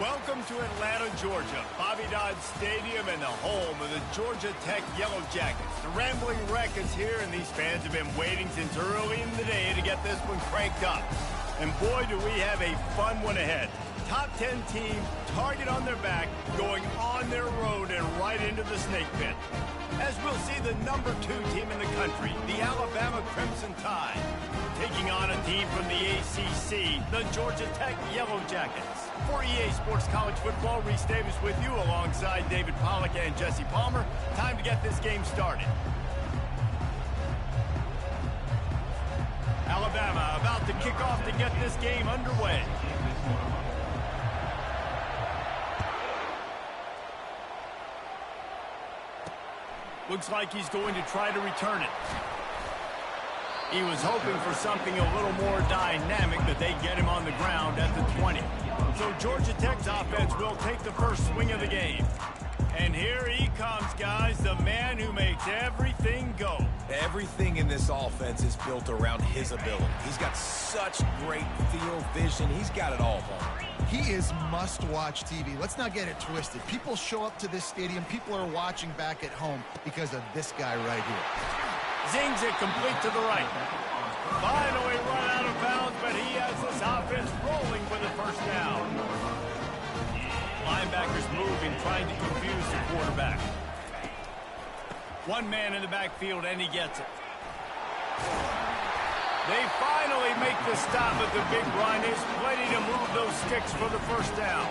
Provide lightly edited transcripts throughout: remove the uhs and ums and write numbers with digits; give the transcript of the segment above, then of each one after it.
Welcome to Atlanta, Georgia, Bobby Dodd Stadium and the home of the Georgia Tech Yellow Jackets. The Rambling Wreck is here, and these fans have been waiting since early in the day to get this one cranked up. And boy, do we have a fun one ahead. Top 10 team, target on their back, going on their road and right into the snake pit. As we'll see the number 2 team in the country, the Alabama Crimson Tide, taking on a team from the ACC, the Georgia Tech Yellow Jackets. For EA Sports College Football, Reese Davis with you alongside David Pollack and Jesse Palmer. Time to get this game started. Alabama about to kick off to get this game underway. Looks like he's going to try to return it. He was hoping for something a little more dynamic, that they get him on the ground at the 20. So Georgia Tech's offense will take the first swing of the game. And here he comes, guys, the man who makes everything go. Everything in this offense is built around his ability. He's got such great field vision. He's got it all for him. He is must-watch TV. Let's not get it twisted. People show up to this stadium. People are watching back at home because of this guy right here. Zings it complete to the right. Finally run out of bounds, but he has this offense rolling for the first down. Linebackers moving, trying to confuse the quarterback. One man in the backfield, and he gets it. They finally make the stop at the big run. Is plenty to move those sticks for the first down.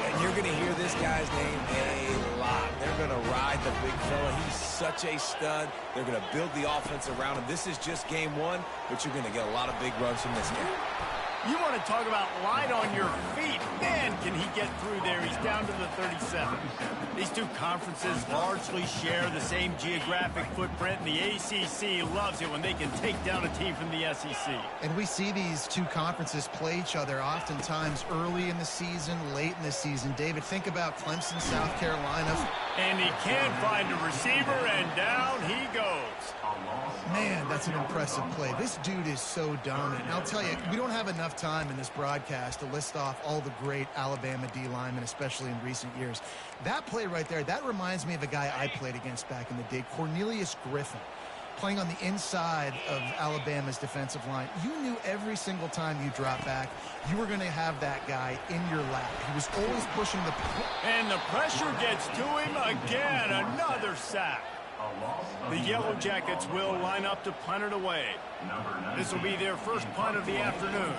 And you're going to hear this guy's name a lot. They're going to ride the big fella. He's such a stud. They're going to build the offense around him. This is just game one, but you're going to get a lot of big runs from this game. You want to talk about light on your feet. Man, can he get through there. He's down to the 37. These two conferences largely share the same geographic footprint, and the ACC loves it when they can take down a team from the SEC. And we see these two conferences play each other oftentimes early in the season, late in the season. David, think about Clemson, South Carolina. And he can't find a receiver, and down he goes. Man, that's an impressive play. This dude is so dominant. And I'll tell you, we don't have enough time in this broadcast to list off all the great Alabama D linemen, especially in recent years. That play right there, that reminds me of a guy I played against back in the day, Cornelius Griffin, playing on the inside of Alabama's defensive line. You knew every single time you dropped back, you were going to have that guy in your lap. He was always pushing the... And the pressure gets to him again. Another sack. The Yellow Jackets will line up to punt it away. This will be their first punt of the afternoon.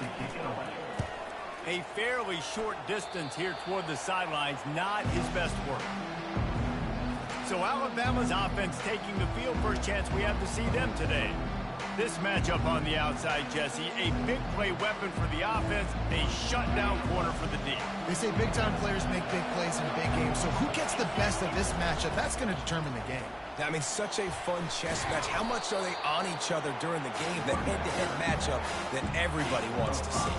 A fairly short distance here toward the sidelines, not his best work. So Alabama's offense taking the field for a chance. We have to see them today. This matchup on the outside, Jesse, a big play weapon for the offense, a shutdown corner for the D. They say big-time players make big plays in big games, so who gets the best of this matchup? That's going to determine the game. I mean, such a fun chess match. How much are they on each other during the game? The head-to-head matchup that everybody wants to see.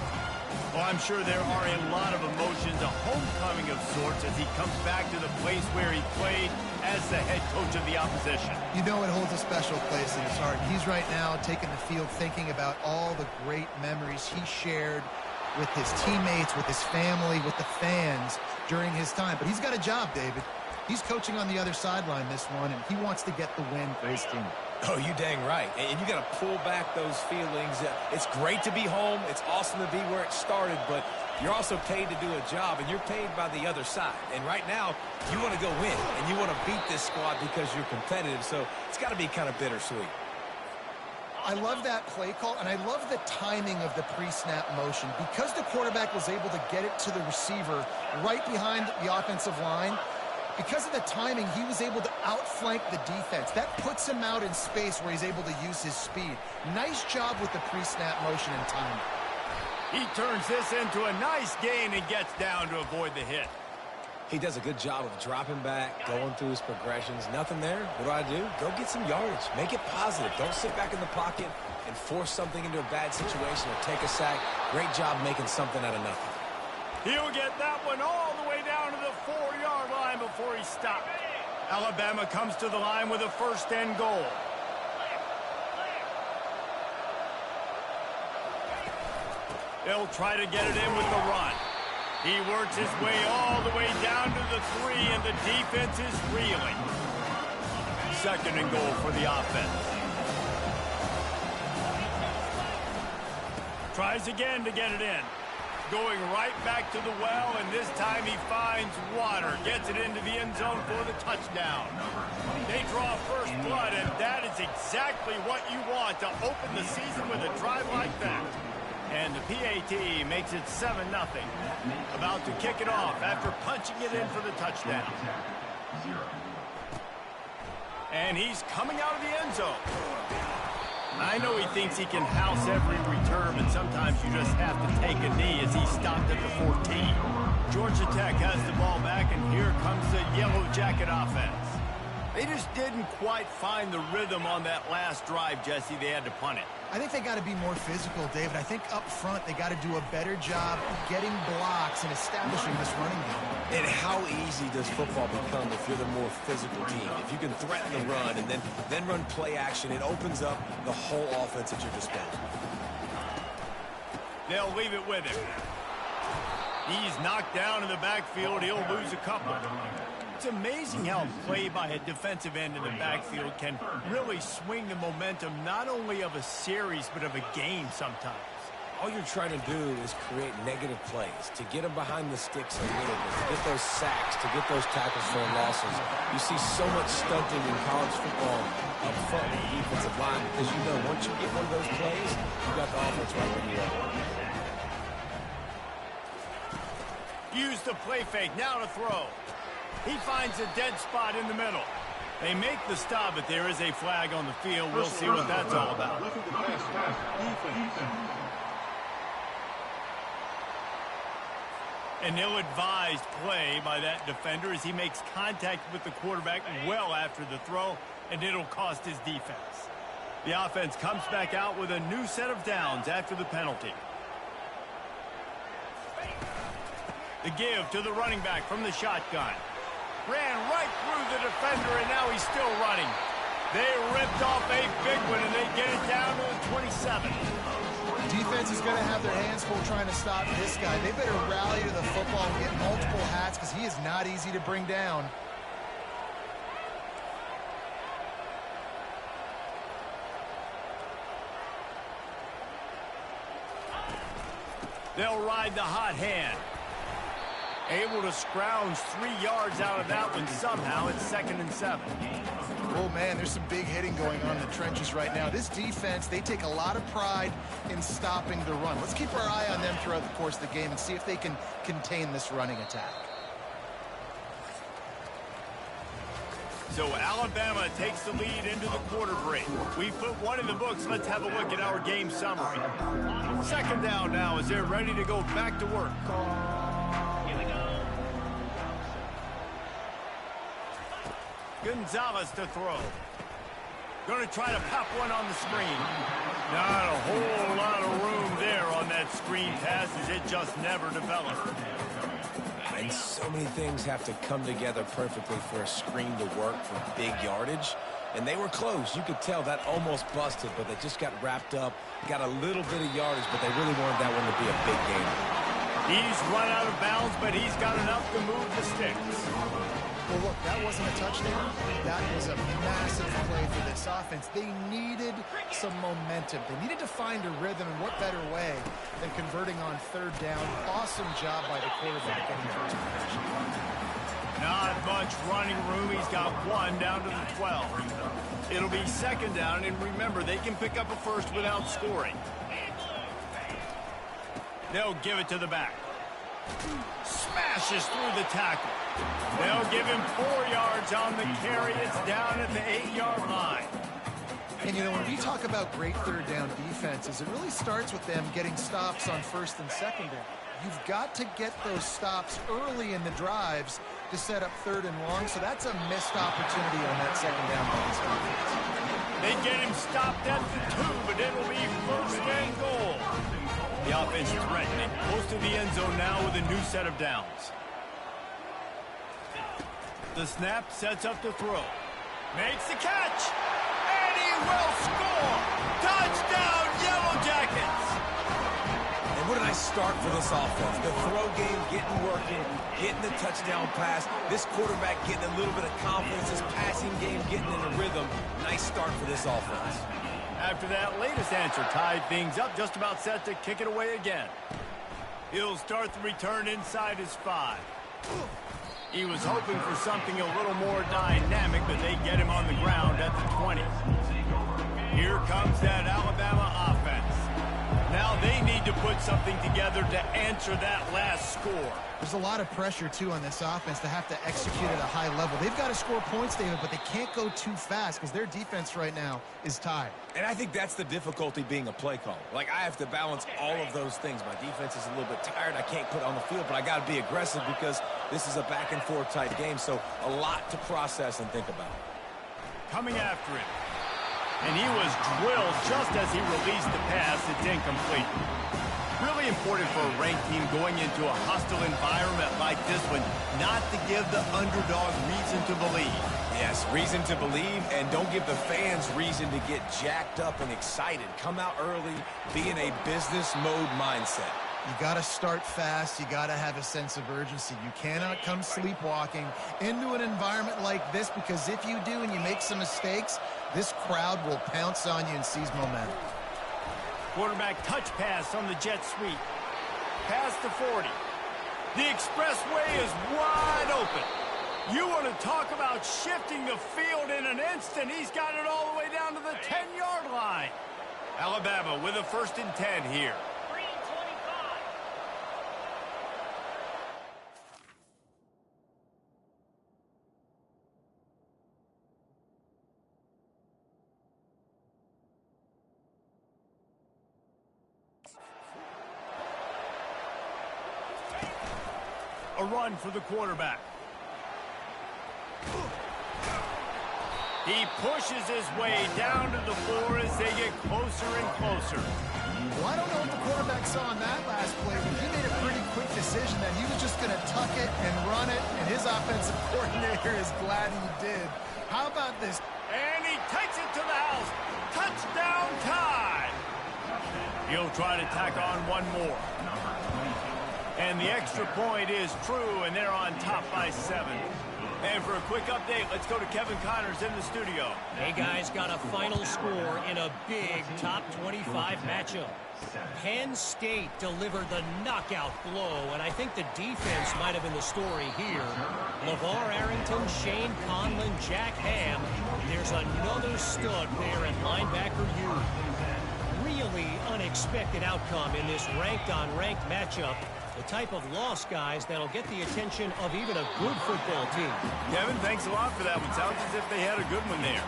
Well, I'm sure there are a lot of emotions, a homecoming of sorts as he comes back to the place where he played as the head coach of the opposition. You know it holds a special place in his heart. He's right now taking the field thinking about all the great memories he shared with his teammates, with his family, with the fans during his time. But he's got a job, David. He's coaching on the other sideline this one, and he wants to get the win for his team. Oh, you dang right. And you got to pull back those feelings. It's great to be home. It's awesome to be where it started, but you're also paid to do a job, and you're paid by the other side. And right now, you want to go win, and you want to beat this squad because you're competitive, so it's got to be kind of bittersweet. I love that play call, and I love the timing of the pre-snap motion. Because the quarterback was able to get it to the receiver right behind the offensive line, because of the timing, he was able to outflank the defense. That puts him out in space where he's able to use his speed. Nice job with the pre-snap motion and timing. He turns this into a nice gain and gets down to avoid the hit. He does a good job of dropping back, going through his progressions. Nothing there. What do? Go get some yardage. Make it positive. Don't sit back in the pocket and force something into a bad situation or take a sack. Great job making something out of nothing. He'll get that one all the way down to the 4-yard line before he stopped. Alabama comes to the line with a first and goal. They'll try to get it in with the run. He works his way all the way down to the 3, and the defense is reeling. 2nd and goal for the offense. Tries again to get it in. Going right back to the well, and this time he finds water. Gets it into the end zone for the touchdown. They draw first blood, and that is exactly what you want to open the season with a drive like that. And the PAT makes it 7-0. About to kick it off after punching it in for the touchdown. And he's coming out of the end zone. I know he thinks he can house every return, but sometimes you just have to take a knee as he stopped at the 14. Georgia Tech has the ball back, and here comes the Yellow Jacket offense. They just didn't quite find the rhythm on that last drive, Jesse. They had to punt it. I think they got to be more physical, David. I think up front they got to do a better job getting blocks and establishing this running game. And how easy does football become if you're the more physical team? If you can threaten the run and then run play action, it opens up the whole offense at your disposal. They'll leave it with him. He's knocked down in the backfield. He'll lose a couple. It's amazing how play by a defensive end in the backfield can really swing the momentum not only of a series but of a game sometimes. All you're trying to do is create negative plays, to get them behind the sticks a little bit, to get those sacks, to get those tackles for losses. You see so much stunting in college football up front with the defensive line because you know once you get one of those plays, you got the offense right where you are. Use the play fake, now to throw. He finds a dead spot in the middle. They make the stop, but there is a flag on the field. We'll see what that's all about. An ill-advised play by that defender as he makes contact with the quarterback well after the throw, and it'll cost his defense. The offense comes back out with a new set of downs after the penalty. The give to the running back from the shotgun. Ran right through the defender, and now he's still running. They ripped off a big one, and they get it down to the 27. Defense is going to have their hands full trying to stop this guy. They better rally to the football and get multiple hats because he is not easy to bring down. They'll ride the hot hand. Able to scrounge 3 yards out of that one somehow. It's 2nd and 7. Oh, man, there's some big hitting going on in the trenches right now. This defense, they take a lot of pride in stopping the run. Let's keep our eye on them throughout the course of the game and see if they can contain this running attack. So Alabama takes the lead into the quarter break. We've put one in the books. Let's have a look at our game summary. 2nd down now as they're ready to go back to work. Gonzalez to throw. Going to try to pop one on the screen. Not a whole lot of room there on that screen pass as it just never developed. And so many things have to come together perfectly for a screen to work for big yardage. And they were close. You could tell that almost busted, but they just got wrapped up, got a little bit of yardage, but they really wanted that one to be a big game. He's run out of bounds, but he's got enough to move the sticks. Well, look, that wasn't a touchdown. That was a massive play for this offense. They needed some momentum. They needed to find a rhythm, and what better way than converting on 3rd down. Awesome job by the quarterback getting first possession. Not much running room. He's got one down to the 12. It'll be 2nd down, and remember, they can pick up a first without scoring. They'll give it to the back. Smashes through the tackle. They'll give him 4 yards on the carry. It's down at the 8-yard line. And, you know, when we talk about great 3rd down defenses, it really starts with them getting stops on 1st and 2nd down. You've got to get those stops early in the drives to set up 3rd and long, so that's a missed opportunity on that 2nd down by this defense. They get him stopped at the 2, but it'll be 1st and goal. The offense threatening close to the end zone now with a new set of downs. The snap sets up the throw. Makes the catch. And he will score. Touchdown, Yellow Jackets. And And what a nice start for this offense. The throw game getting working, getting the touchdown pass. This quarterback getting a little bit of confidence. This passing game getting in a rhythm. Nice start for this offense. After that latest answer tied things up, just about set to kick it away again. He'll start the return inside his 5. He was hoping for something a little more dynamic, but they get him on the ground at the 20. Here comes that Alabama offense. Now they need to put something together to answer that last score. There's a lot of pressure, too, on this offense to have to execute at a high level. They've got to score points, David, but they can't go too fast because their defense right now is tired. And I think that's the difficulty being a play caller. Like, I have to balance all of those things. My defense is a little bit tired. I can't put it on the field, but I got to be aggressive because this is a back-and-forth type game, so a lot to process and think about. Coming after him. And he was drilled just as he released the pass. It's incomplete. Really important for a ranked team going into a hostile environment like this one not to give the underdog reason to believe. Yes, reason to believe, and don't give the fans reason to get jacked up and excited. Come out early, be in a business mode mindset. You got to start fast. You got to have a sense of urgency. You cannot come sleepwalking into an environment like this, because if you do and you make some mistakes, this crowd will pounce on you and seize momentum. Quarterback touch pass on the jet sweep. Past the 40. The expressway is wide open. You want to talk about shifting the field in an instant. He's got it all the way down to the 10-yard line. Alabama with a 1st and 10 here. A run for the quarterback. He pushes his way down to the floor as they get closer and closer. Well, I don't know what the quarterback saw on that last play, but he made a pretty quick decision that he was just going to tuck it and run it, and his offensive coordinator is glad he did. How about this? And he takes it to the house. Touchdown tie. He'll try to tack on one more. And the extra point is true, and they're on top by 7. And for a quick update, let's go to Kevin Connors in the studio. Hey, guys, got a final score in a big top 25 matchup. Penn State delivered the knockout blow, and I think the defense might have been the story here. LeVar Arrington, Shane Conlon, Jack Ham. There's another stud there at linebacker U. Really unexpected outcome in this ranked-on-ranked matchup. The type of loss, guys, that'll get the attention of even a good football team. Kevin, thanks a lot for that one. Sounds as if they had a good one there.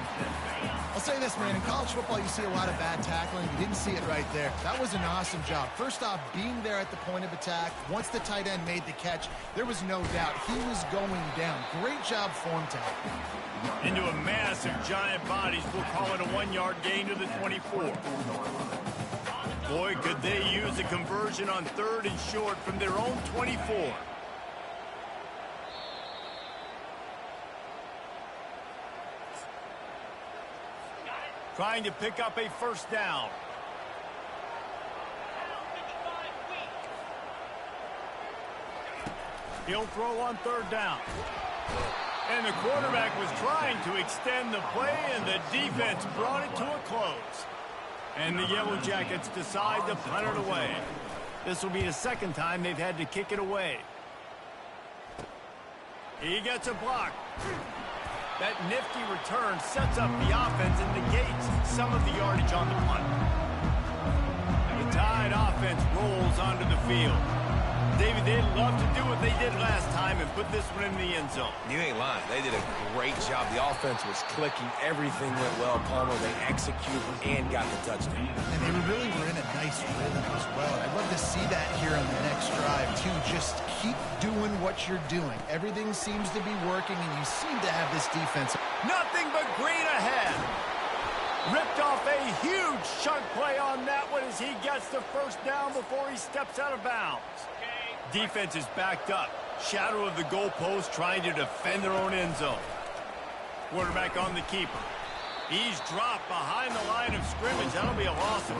I'll say this, man. In college football, you see a lot of bad tackling. You didn't see it right there. That was an awesome job. First off, being there at the point of attack. Once the tight end made the catch, there was no doubt he was going down. Great job form tackling. Into a mass of giant bodies. We'll call it a 1-yard gain to the 24. Boy, could they use a conversion on 3rd and short from their own 24. Trying to pick up a 1st down. He'll throw on 3rd down. And the quarterback was trying to extend the play, and the defense brought it to a close. And the Yellow Jackets decide to punt it away. This will be the 2nd time they've had to kick it away. He gets a block. That nifty return sets up the offense and negates some of the yardage on the punt. The Tide offense rolls onto the field. David, they'd love to do what they did last time and put this one in the end zone. You ain't lying. They did a great job. The offense was clicking. Everything went well. Palmer, they executed and got the touchdown. And they really were in a nice rhythm as well. I'd love to see that here on the next drive, too. Just keep doing what you're doing. Everything seems to be working, and you seem to have this defense. Nothing but green ahead. Ripped off a huge chunk play on that one as he gets the 1st down before he steps out of bounds. Defense is backed up. Shadow of the goalpost trying to defend their own end zone. Quarterback on the keeper. He's dropped behind the line of scrimmage. That'll be a loss of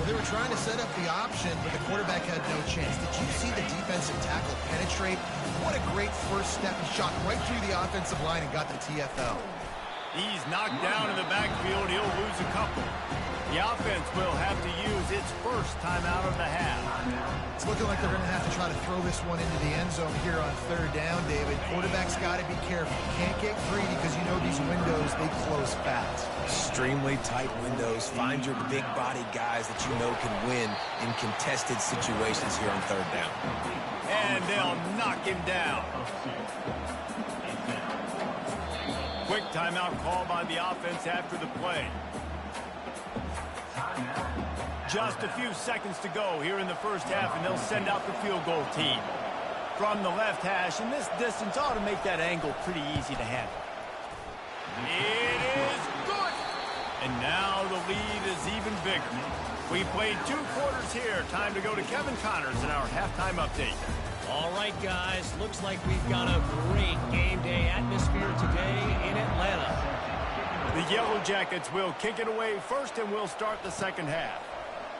3. They were trying to set up the option, but the quarterback had no chance. Did you see the defensive tackle penetrate? What a great first step. He shot right through the offensive line and got the TFL. He's knocked down in the backfield. He'll lose a couple. The offense will have to use its first timeout of the half. It's looking like they're going to have to try to throw this one into the end zone here on third down, David. Quarterback's got to be careful. Can't get greedy because you know these windows, they close fast. Extremely tight windows. Find your big body guys that you know can win in contested situations here on third down. And they'll knock him down. Quick timeout call by the offense after the play. Just a few seconds to go here in the first half, and they'll send out the field goal team. From the left hash, and this distance ought to make that angle pretty easy to handle. It is good! And now the lead is even bigger. We played 2 quarters here. Time to go to Kevin Connors in our halftime update. All right, guys. Looks like we've got a great game day atmosphere today in Atlanta. The Yellow Jackets will kick it away first, and we'll start the second half.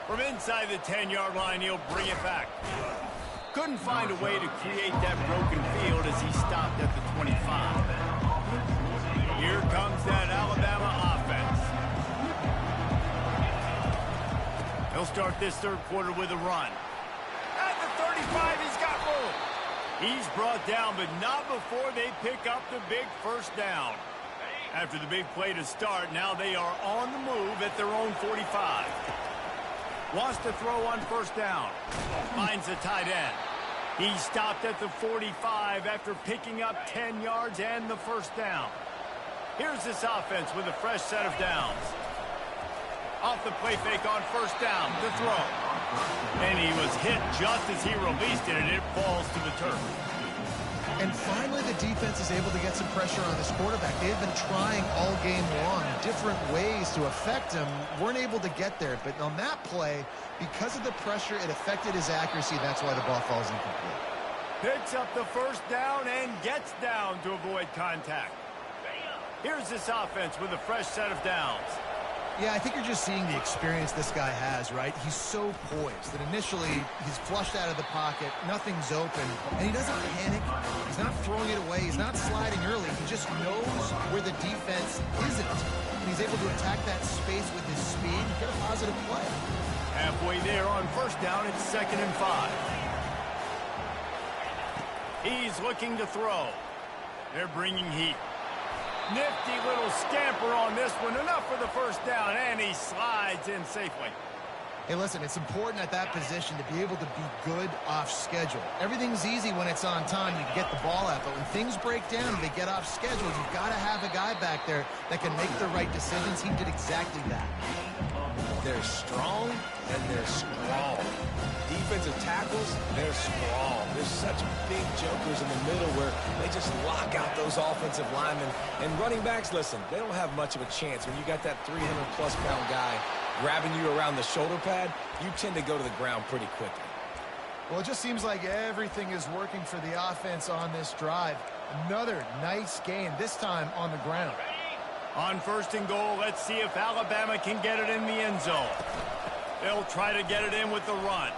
From inside the 10-yard line, he'll bring it back. Couldn't find a way to create that broken field as he stopped at the 25. Here comes that Alabama offense. He'll start this third quarter with a run. At the 35, he's got room. He's brought down, but not before they pick up the big first down. After the big play to start, now they are on the move at their own 45. Wants to throw on first down. Finds the tight end. He stopped at the 45 after picking up 10 yards and the first down. Here's this offense with a fresh set of downs. Off the play fake on first down to throw. And he was hit just as he released it, and it falls to the turf. And finally, the defense is able to get some pressure on this quarterback. They've been trying all game long different ways to affect him. Weren't able to get there. But on that play, because of the pressure, it affected his accuracy. That's why the ball falls incomplete. Picks up the first down and gets down to avoid contact. Here's this offense with a fresh set of downs. Yeah, I think you're just seeing the experience this guy has, right? He's so poised that initially he's flushed out of the pocket, nothing's open, and he doesn't panic. He's not throwing it away. He's not sliding early. He just knows where the defense isn't. And he's able to attack that space with his speed and get a positive play. Halfway there on first down, it's 2nd and 5. He's looking to throw. They're bringing heat. Nifty little scamper on this one. Enough for the first down, and he slides in safely. Hey, listen, it's important at that position to be able to be good off schedule. Everything's easy when it's on time. You can get the ball out, but when things break down and they get off schedule, you've got to have a guy back there that can make the right decisions. He did exactly that. They're strong, and they're strong. Defensive tackles, they're strong. There's such big jokers in the middle where they just lock out those offensive linemen. And running backs, listen, they don't have much of a chance. When you got that 300-plus pound guy grabbing you around the shoulder pad, you tend to go to the ground pretty quickly. Well, it just seems like everything is working for the offense on this drive. Another nice game, this time on the ground. On 1st and goal, let's see if Alabama can get it in the end zone. They'll try to get it in with the run.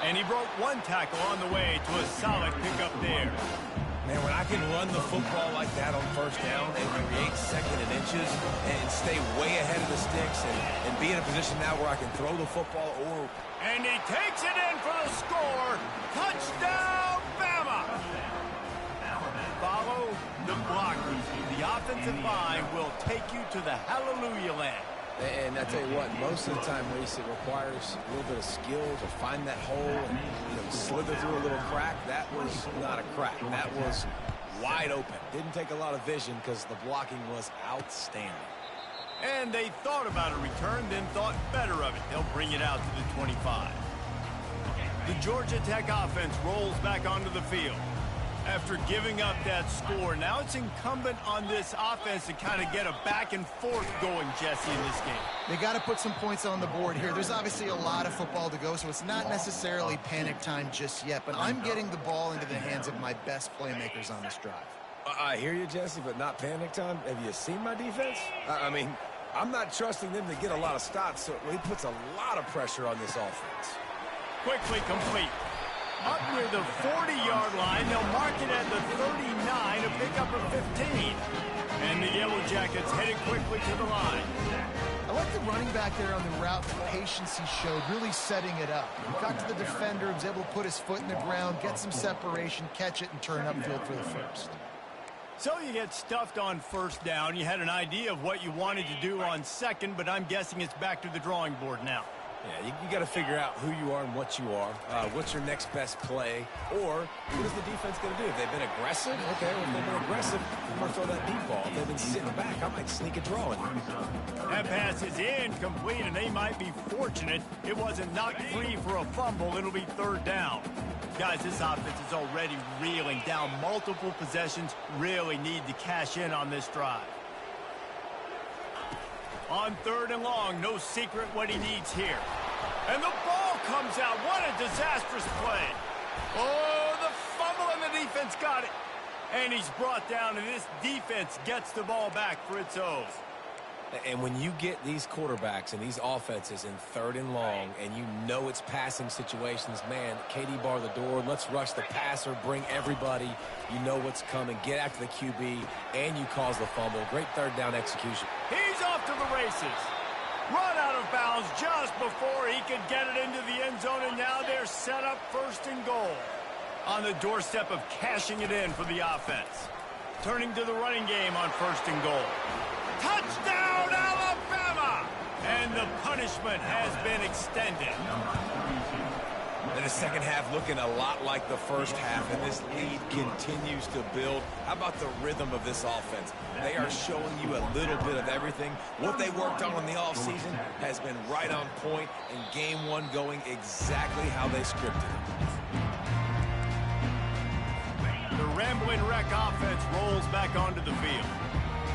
And he broke one tackle on the way to a solid pickup there. Man, when I can run the football like that on first down and create 2nd and inches and stay way ahead of the sticks and be in a position now where I can throw the football or... And he takes it in for the score. Touchdown, Bama! Follow the blockers. The offensive line will take you to the hallelujah land. And I tell you what, most of the time, Reese, it requires a little bit of skill to find that hole and slither through a little crack. That was not a crack. That was wide open. Didn't take a lot of vision because the blocking was outstanding. And they thought about a return, then thought better of it. They'll bring it out to the 25. The Georgia Tech offense rolls back onto the field. After giving up that score, now it's incumbent on this offense to kind of get a back and forth going, Jesse, in this game. They got to put some points on the board here. There's obviously a lot of football to go, so it's not necessarily panic time just yet, but I'm getting the ball into the hands of my best playmakers on this drive. I hear you, Jesse, but not panic time. Have you seen my defense? I mean, I'm not trusting them to get a lot of stops, so he puts a lot of pressure on this offense. Quickly complete. Up near the 40-yard line, they'll mark it at the 39, a pickup of 15. And the Yellow Jackets headed quickly to the line. I like the running back there on the route, the patience he showed, really setting it up. He got to the defender, was able to put his foot in the ground, get some separation, catch it, and turn upfield for the first. So you get stuffed on first down. You had an idea of what you wanted to do on second, but I'm guessing it's back to the drawing board now. Yeah, you got to figure out who you are and what you are. What's your next best play? Or what is the defense going to do? If they've been aggressive, okay, well, if they've been aggressive, I'm going to throw that deep ball. If they've been sitting back, I might sneak a draw in. That pass is incomplete, and they might be fortunate it wasn't knocked free for a fumble. It'll be third down. Guys, this offense is already reeling down multiple possessions. Really need to cash in on this drive. On third and long, no secret what he needs here. And the ball comes out. What a disastrous play. Oh, the fumble and the defense got it. And he's brought down, and this defense gets the ball back for its own. And when you get these quarterbacks and these offenses in third and long and you know it's passing situations, man, KD bar the door, let's rush the passer, bring everybody. You know what's coming. Get after the QB, and you cause the fumble. Great third down execution. He's off to the races. Run out of bounds just before he could get it into the end zone, and now they're set up first and goal. On the doorstep of cashing it in for the offense. Turning to the running game on first and goal. Touchdown, Alabama! And the punishment has been extended. And the second half looking a lot like the first half, and this lead continues to build. How about the rhythm of this offense? They are showing you a little bit of everything. What they worked on in the offseason has been right on point, and game one going exactly how they scripted it. The Rambling Wreck offense rolls back onto the field.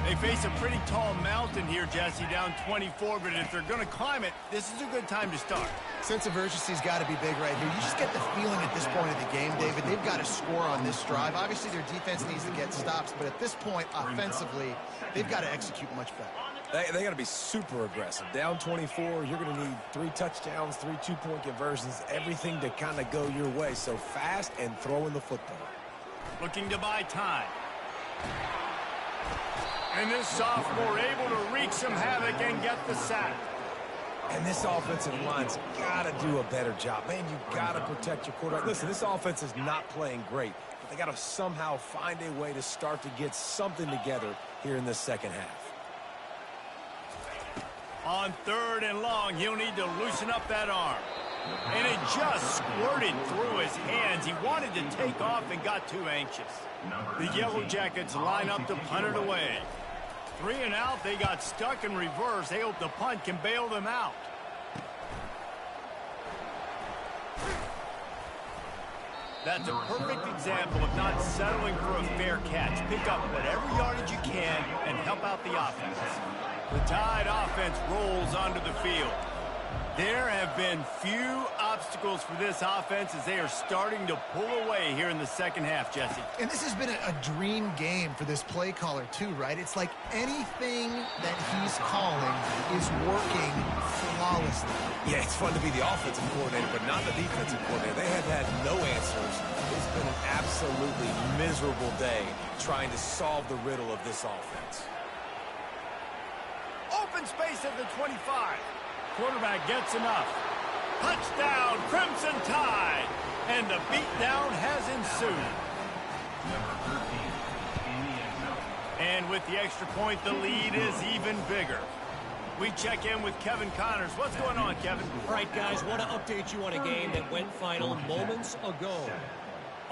They face a pretty tall mountain here, Jesse, down 24, but if they're going to climb it, this is a good time to start. Sense of urgency's got to be big right here. You just get the feeling at this point of the game, David, they've got to score on this drive. Obviously, their defense needs to get stops, but at this point, offensively, they've got to execute much better. They got to be super aggressive. Down 24, you're going to need 3 touchdowns, 3 two-point conversions, everything to kind of go your way. So fast and throwing the football. Looking to buy time. And this sophomore able to wreak some havoc and get the sack. And this offensive line's got to do a better job. Man, you got to protect your quarterback. Listen, this offense is not playing great, but they got to somehow find a way to start to get something together here in the second half. On third and long, he'll need to loosen up that arm. And it just squirted through his hands. He wanted to take off and got too anxious. The Yellow Jackets line up to punt it away. 3 and out, they got stuck in reverse. They hope the punt can bail them out. That's a perfect example of not settling for a fair catch. Pick up whatever yardage you can and help out the offense. The Tide offense rolls onto the field. There have been few obstacles for this offense as they are starting to pull away here in the second half, Jesse. And this has been a dream game for this play caller, too, right? It's like anything that he's calling is working flawlessly. Yeah, it's fun to be the offensive coordinator, but not the defensive coordinator. They have had no answers. It's been an absolutely miserable day trying to solve the riddle of this offense. Open space at the 25. Quarterback gets enough. Touchdown, Crimson Tide. And the beatdown has ensued. And with the extra point, the lead is even bigger. We check in with Kevin Connors. What's going on, Kevin? All right, guys, want to update you on a game that went final moments ago.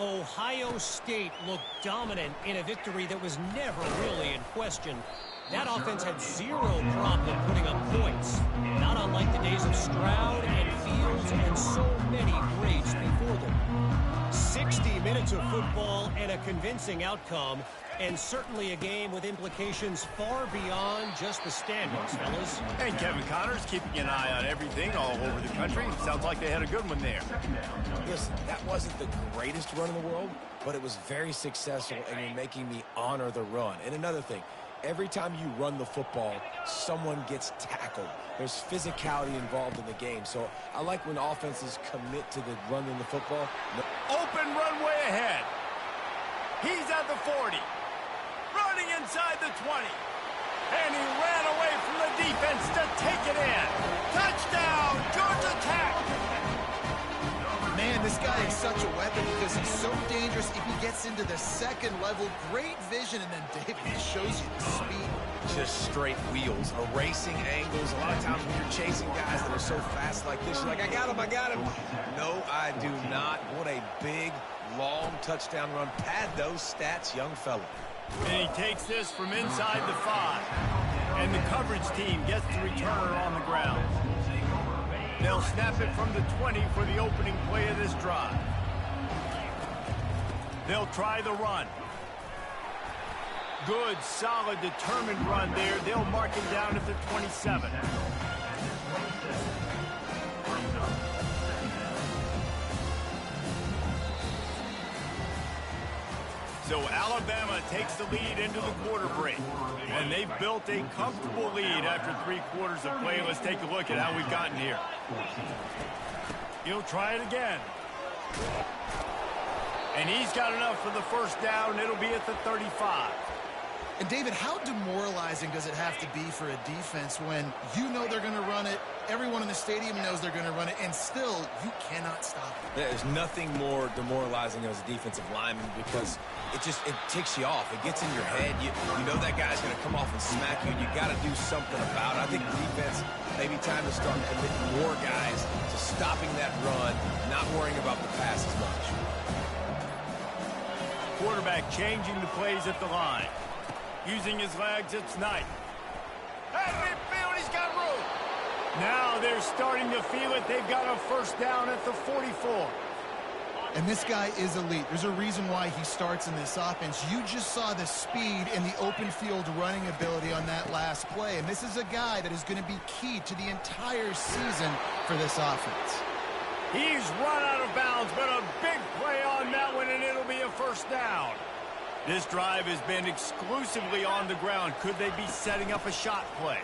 Ohio State looked dominant in a victory that was never really in question. That offense had zero problem putting up points, not unlike the days of Stroud and Fields and so many greats before them. 60 minutes of football and a convincing outcome, and certainly a game with implications far beyond just the standings, fellas. And Kevin Connors keeping an eye on everything all over the country. Sounds like they had a good one there. Listen, that wasn't the greatest run in the world, but it was very successful, and you're making me honor the run. And another thing, every time you run the football, someone gets tackled. There's physicality involved in the game. So I like when offenses commit to the running the football. Open runway ahead. He's at the 40. Running inside the 20. And he ran away from the defense to take it in. Touchdown, Georgia Tech. Man, this guy is such a weapon because he's so dangerous if he gets into the second level. Great vision, and then David shows you the speed. Just straight wheels, erasing angles. A lot of times when you're chasing guys that are so fast like this, you're like, I got him. No, I do not. What a big, long touchdown run. Pad those stats, young fella. And he takes this from inside the 5. And the coverage team gets the returner on the ground. They'll snap it from the 20 for the opening play of this drive. They'll try the run. Good, solid, determined run there. They'll mark him down at the 27. So Alabama takes the lead into the quarter break. And they've built a comfortable lead after 3 quarters of play. Let's take a look at how we've gotten here. He'll try it again. And he's got enough for the first down. It'll be at the 35. And, David, how demoralizing does it have to be for a defense when you know they're going to run it, everyone in the stadium knows they're going to run it, and still you cannot stop it? There's nothing more demoralizing as a defensive lineman because it ticks you off. It gets in your head. You know that guy's going to come off and smack you, and you got to do something about it. I think the defense, maybe time to start committing more guys to stopping that run, not worrying about the pass as much. Quarterback changing the plays at the line. Using his legs, it's Knight. At midfield, he's got room. Now they're starting to feel it. They've got a first down at the 44. And this guy is elite. There's a reason why he starts in this offense. You just saw the speed and the open field running ability on that last play. And this is a guy that is going to be key to the entire season for this offense. He's run out of bounds, but a big play on that one, and it'll be a first down. This drive has been exclusively on the ground. Could they be setting up a shot play?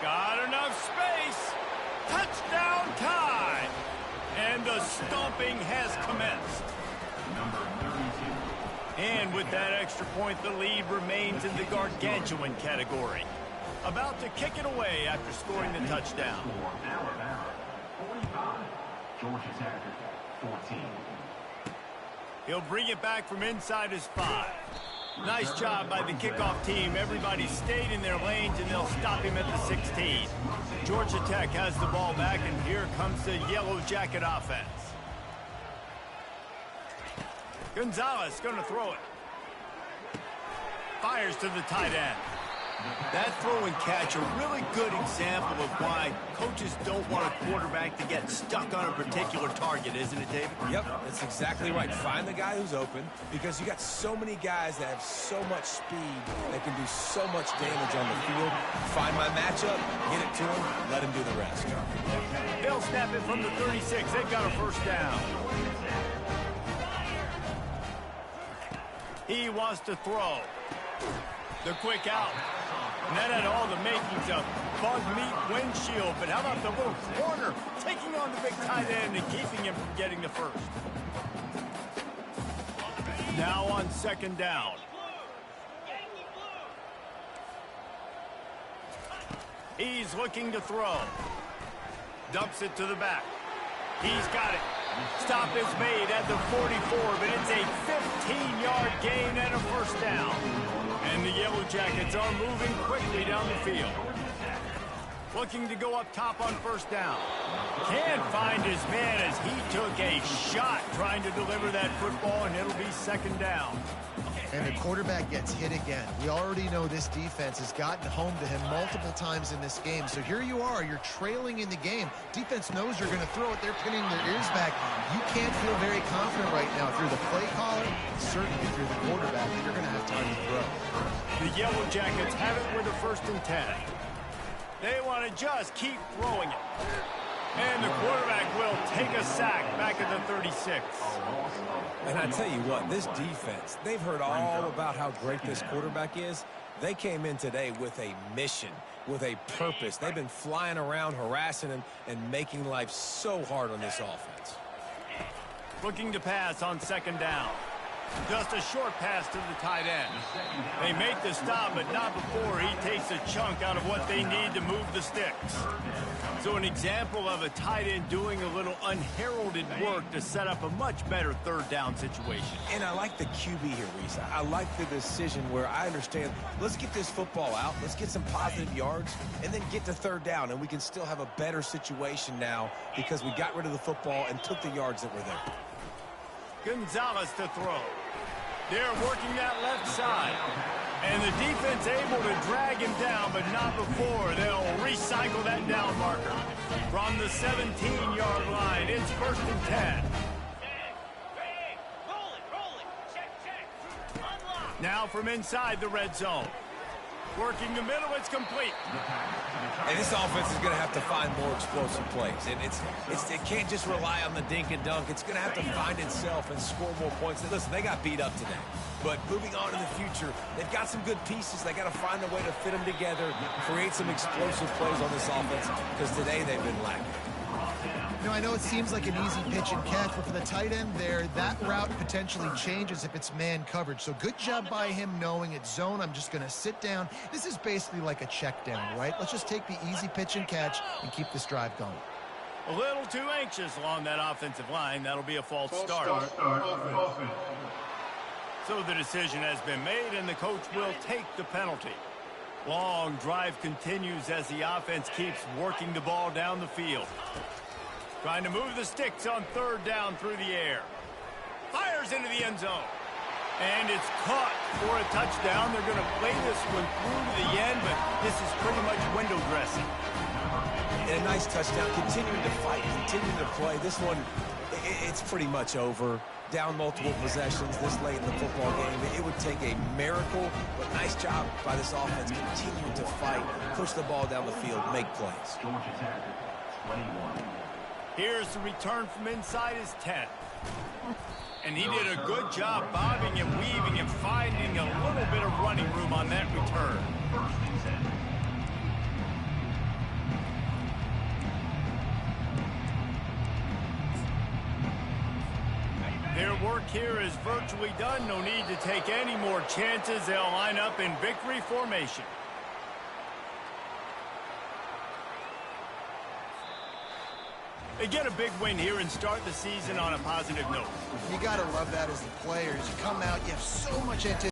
Got enough space. Touchdown time. And the stomping has commenced. And with that extra point, the lead remains in the gargantuan category. About to kick it away after scoring the touchdown. Georgia Tech, 14. He'll bring it back from inside his 5. Nice job by the kickoff team. Everybody stayed in their lanes, and they'll stop him at the 16. Georgia Tech has the ball back, and here comes the Yellow Jacket offense. Gonzalez going to throw it. Fires to the tight end. That throw and catch, a really good example of why coaches don't want a quarterback to get stuck on a particular target, isn't it, David? Yep, that's exactly right. Find the guy who's open because you got so many guys that have so much speed that can do so much damage on the field. Find my matchup, get it to him, let him do the rest. They'll snap it from the 36. They've got a first down. He wants to throw. The quick out. And that had all the makings of bug meat windshield. But how about the little corner taking on the big tight end and keeping him from getting the first? Now on second down. He's looking to throw. Dumps it to the back. He's got it. Stop is made at the 44, but it's a 15-yard gain and a first down. And the Yellow Jackets are moving quickly down the field. Looking to go up top on first down. Can't find his man as he took a shot trying to deliver that football, and it'll be second down. And the quarterback gets hit again. We already know this defense has gotten home to him multiple times in this game. So here you are, you're trailing in the game. Defense knows you're going to throw it. They're pinning their ears back. You can't feel very confident right now through the play caller, certainly through the quarterback, that you're going to have time to throw. The Yellow Jackets have it with a 1st and 10. They want to just keep throwing it. And the quarterback will take a sack back at the 36. And I tell you what, this defense, they've heard all about how great this quarterback is. They came in today with a mission, with a purpose. They've been flying around, harassing him, and making life so hard on this offense. Looking to pass on second down. Just a short pass to the tight end. They make the stop, but not before he takes a chunk out of what they need to move the sticks. So an example of a tight end doing a little unheralded work to set up a much better third down situation. And I like the QB here, Reese. I like the decision where I understand, let's get this football out, let's get some positive yards, and then get to third down, and we can still have a better situation now because we got rid of the football and took the yards that were there. Gonzalez to throw. They're working that left side. And the defense able to drag him down, but not before they'll recycle that down marker. From the 17-yard line, it's 1st and 10. Now from inside the red zone. Working the middle, it's complete. And this offense is going to have to find more explosive plays. And it can't just rely on the dink and dunk. It's going to have to find itself and score more points. And listen, they got beat up today. But moving on in the future, they've got some good pieces. They got to find a way to fit them together, create some explosive plays on this offense, because today they've been lacking. You know, I know it seems like an easy pitch and catch, but for the tight end there, that route potentially changes if it's man coverage. So good job by him knowing it's zone. I'm just going to sit down. This is basically like a check down, right? Let's just take the easy pitch and catch and keep this drive going. A little too anxious along that offensive line. That'll be a false start. So the decision has been made, and the coach will take the penalty. Long drive continues as the offense keeps working the ball down the field. Trying to move the sticks on third down through the air. Fires into the end zone. And it's caught for a touchdown. They're going to play this one through to the end, but this is pretty much window dressing. And a nice touchdown. Continuing to fight, continuing to play. This one, it's pretty much over. Down multiple possessions this late in the football game. It would take a miracle, but nice job by this offense continuing to fight, push the ball down the field, make plays. Here's the return from inside his 10. And he did a good job bobbing and weaving and finding a little bit of running room on that return. Their work here is virtually done. No need to take any more chances. They'll line up in victory formation. They get a big win here and start the season on a positive note. You got to love that as the players. You come out, you have so much anticipation.